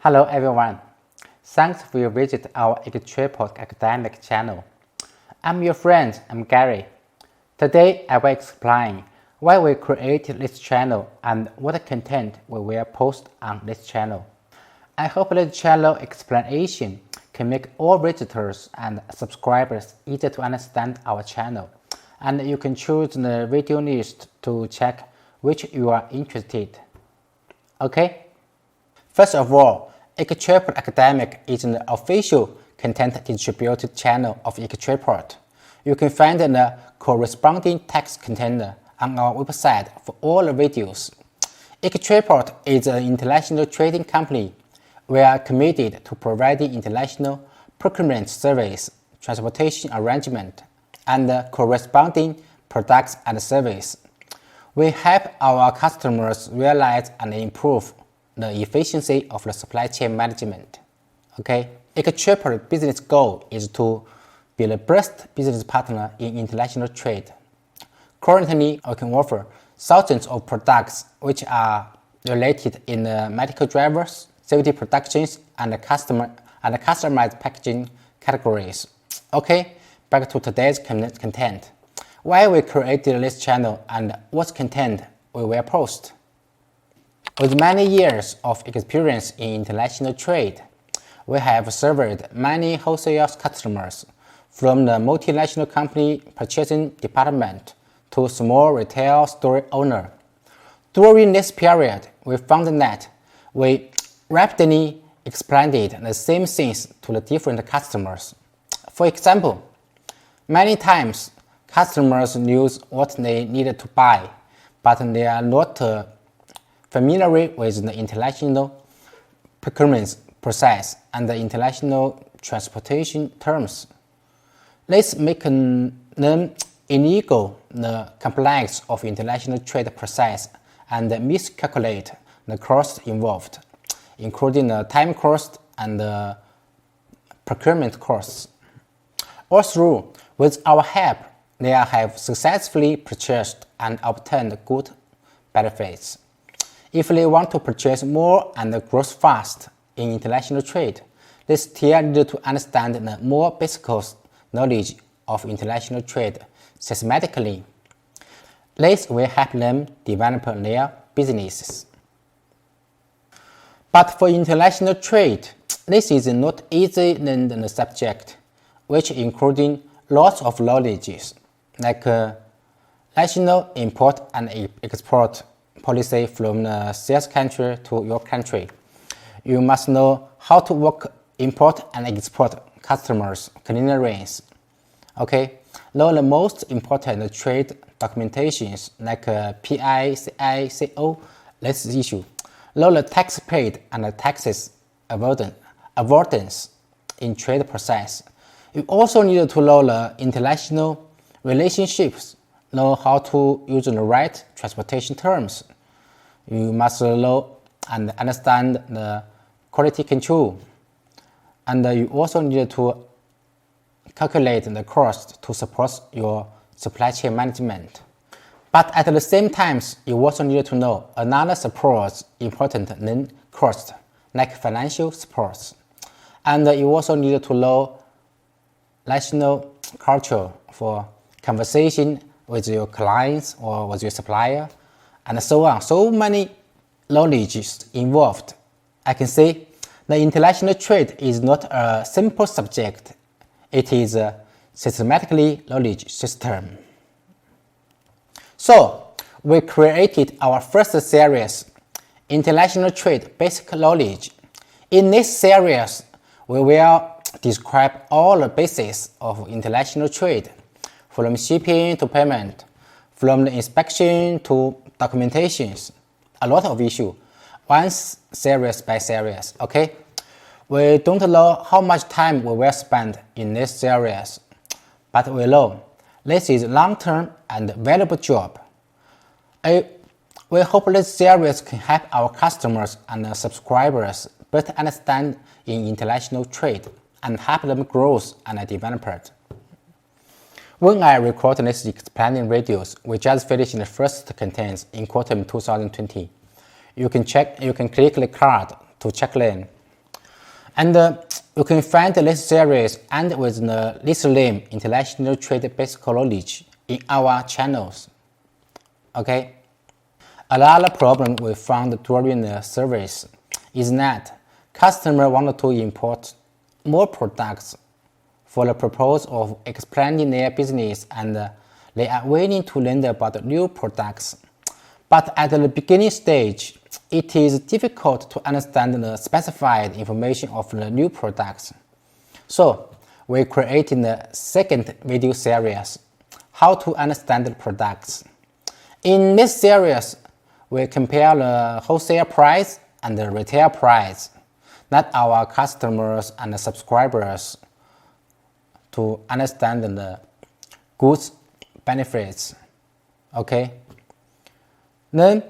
Hello everyone. Thanks for your visit our Extripod academic channel. I'm your friend, I'm Gary. Today I will explain why we created this channel and what content we will post on this channel. I hope this channel explanation can make all visitors and subscribers easier to understand our channel, and you can choose the video list to check which you are interested. Okay? First of all, Extripod Academic is an official content distributed channel of Extripod. You can find the corresponding text container on our website for all the videos. Extripod is an international trading company. We are committed to providing international procurement service, transportation arrangement, and corresponding products and services. We help our customers realize and improve the efficiency of the supply chain management. Okay, Extripod's business goal is to be the best business partner in international trade. Currently, we can offer thousands of products which are related in medical drivers, safety protections, and customized packaging categories. Okay, back to today's content. Why we created this channel and what content we will post. With many years of experience in international trade, we have served many wholesale customers, from the multinational company purchasing department to small retail store owner. During this period, we found that we rapidly expanded the same things to the different customers. For example, many times customers knew what they needed to buy, but they are not familiar with the international procurement process and the international transportation terms. This makes them illegal the complex of international trade process and miscalculate the cost involved, including the time cost and the procurement costs. Also, with our help, they have successfully purchased and obtained good benefits. If they want to purchase more and grow fast in international trade, they still need to understand the more basic knowledge of international trade systematically. This will help them develop their businesses. But for international trade, this is not easy learned subject, which including lots of knowledge, like national import and export policy from the sales country to your country. You must know how to work import and export customers' clearance. Okay, know the most important trade documentations like PICICO, this issue. Know the tax paid and the taxes avoidance in trade process. You also need to know the international relationships, know how to use the right transportation terms. You must know and understand the quality control. And you also need to calculate the cost to support your supply chain management. But at the same time, you also need to know another support important than cost, like financial support. And you also need to know national culture for conversation with your clients or with your supplier, and so on. So many knowledge involved. I can say the international trade is not a simple subject. It is a systematically knowledge system. So we created our first series, International Trade Basic Knowledge. In this series, we will describe all the basics of international trade, from shipping to payment, from the inspection to documentations, a lot of issues, one series by series, okay? We don't know how much time we will spend in this series, but we know this is a long-term and valuable job. We hope this series can help our customers and subscribers better understand in international trade and help them grow and develop. When I recorded this explaining videos, we just finished the first contents in autumn 2020. You can click the card to check them. And you can find this series and with the list name International Trade Basic Knowledge in our channels. Okay. Another problem we found during the service is that customers want to import more products for the purpose of expanding their business, and they are willing to learn about new products. But at the beginning stage, it is difficult to understand the specified information of the new products. So we created the second video series, How to Understand the Products. In this series, we compare the wholesale price and the retail price that our customers and subscribers to understand the goods benefits. Okay. Then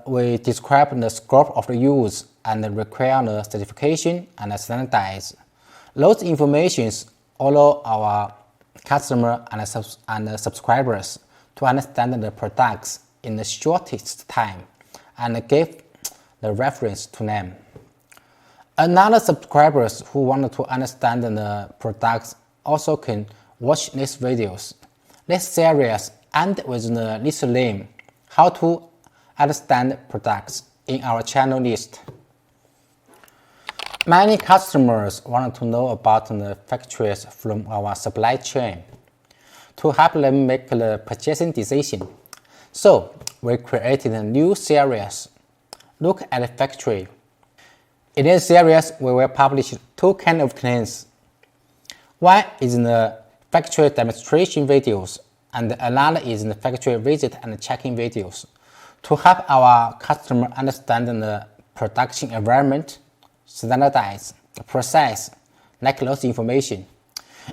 we describe the scope of the use and require the certification and standardize. Those informations allow our customer and subscribers to understand the products in the shortest time and give the reference to them. Another subscribers who want to understand the products also can watch these videos. This series and with the list name, How to Understand Products in our channel list. Many customers want to know about the factors from our supply chain to help them make the purchasing decision. So we created a new series, Look at the Factory. In this series, we will publish two kinds of contents. One is the factory demonstration videos, and another is the factory visit and checking videos to help our customer understand the production environment, standardize the process, like those information.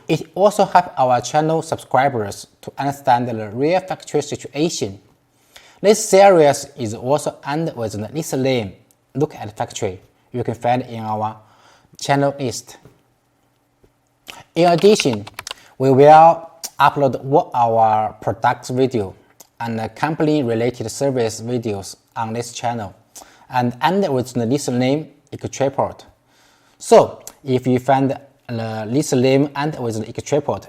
It also helps our channel subscribers to understand the real factory situation. This series is also under with the list name, Look at the Factory. You can find it in our channel list. In addition, we will upload all our products video and company related service videos on this channel and under with the list name Extripod. So if you find the list name and with the Extripod,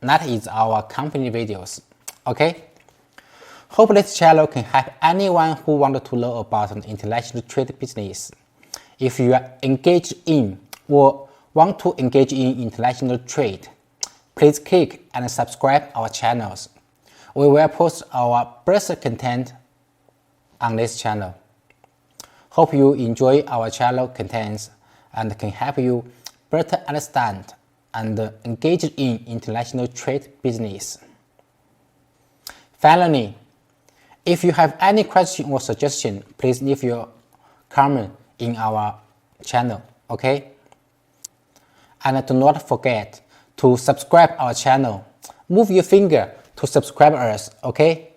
that is our company videos. Okay? Hope this channel can help anyone who wants to know about an international trade business. If you are engaged in or want to engage in international trade, please click and subscribe our channels. We will post our best content on this channel. Hope you enjoy our channel contents and can help you better understand and engage in international trade business. Finally, if you have any question or suggestion, please leave your comment in our channel, okay? And do not forget to subscribe our channel. Move your finger to subscribe us, okay?